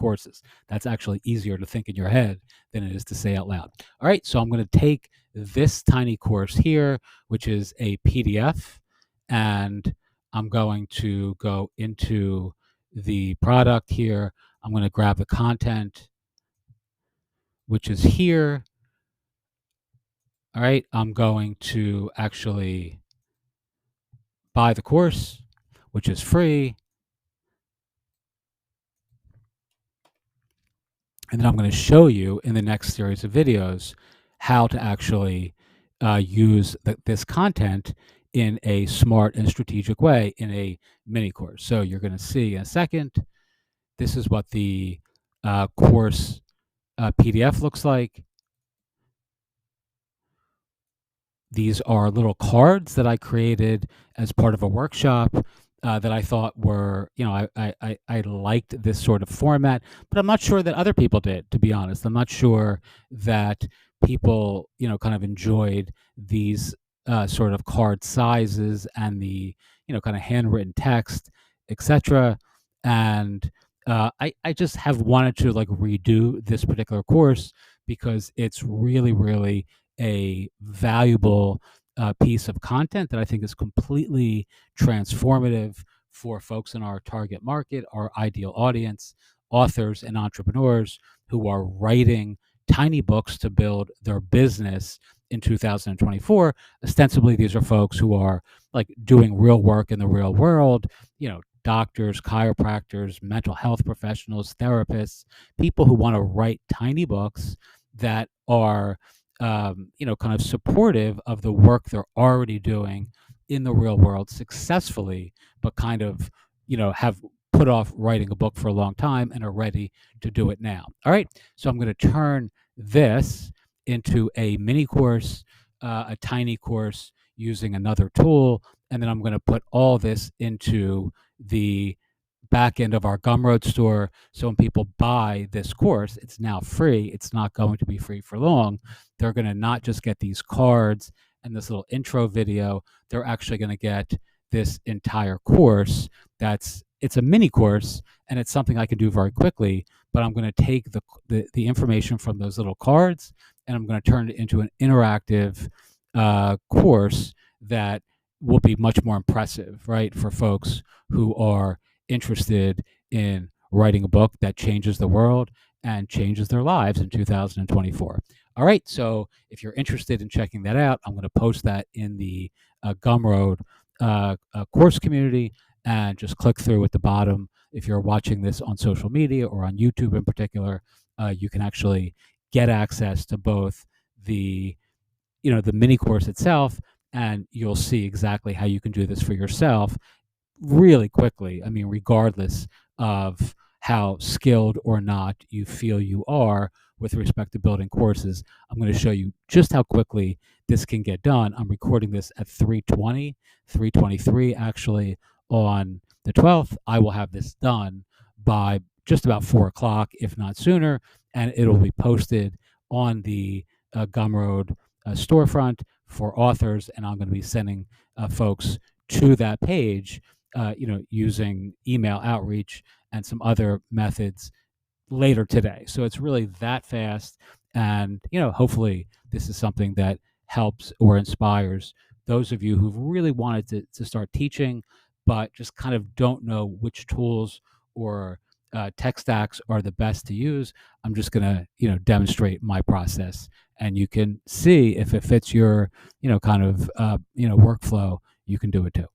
courses. That's actually easier to think in your head than it is to say out loud. All right, so I'm going to take this tiny course here, which is a PDF, and I'm going to go into the product here. I'm going to grab the content, which is here. All right, I'm going to actually buy the course, which is free. And then I'm going to show you in the next series of videos how to actually use this content in a smart and strategic way in a mini course. So you're going to see in a second, this is what the course PDF looks like. These are little cards that I created as part of a workshop that I thought were, I liked this sort of format, but I'm not sure that other people did, to be honest. I'm not sure that people, kind of enjoyed these sort of card sizes and the, kind of handwritten text, etc. And I just have wanted to like redo this particular course because it's really, really a valuable piece of content that I think is completely transformative for folks in our target market, our ideal audience, authors and entrepreneurs who are writing tiny books to build their business in 2024. Ostensibly, these are folks who are like doing real work in the real world, doctors, chiropractors, mental health professionals, therapists, people who want to write tiny books that are kind of supportive of the work they're already doing in the real world successfully, but kind of, have put off writing a book for a long time and are ready to do it now. All right. So I'm going to turn this into a mini course, a tiny course using another tool. And then I'm going to put all this into the back end of our Gumroad store. So when people buy this course, it's now free. It's not going to be free for long. They're going to not just get these cards and this little intro video. They're actually going to get this entire course. It's a mini course, and it's something I can do very quickly, but I'm going to take the information from those little cards and I'm going to turn it into an interactive course that will be much more impressive, right, for folks who are interested in writing a book that changes the world and changes their lives in 2024. All right, so if you're interested in checking that out, I'm going to post that in the Gumroad course community, and just click through at the bottom. If you're watching this on social media or on YouTube in particular, you can actually get access to both the mini course itself, and you'll see exactly how you can do this for yourself really quickly. I mean, regardless of how skilled or not you feel you are with respect to building courses, I'm going to show you just how quickly this can get done. I'm recording this at 3:23 actually on the 12th. I will have this done by just about 4 o'clock, if not sooner, and it'll be posted on the Gumroad storefront for authors, and I'm going to be sending folks to that page using email outreach and some other methods later today. So it's really that fast. And, hopefully this is something that helps or inspires those of you who've really wanted to start teaching, but just kind of don't know which tools or tech stacks are the best to use. I'm just going to, demonstrate my process, and you can see if it fits your, kind of, workflow, you can do it too.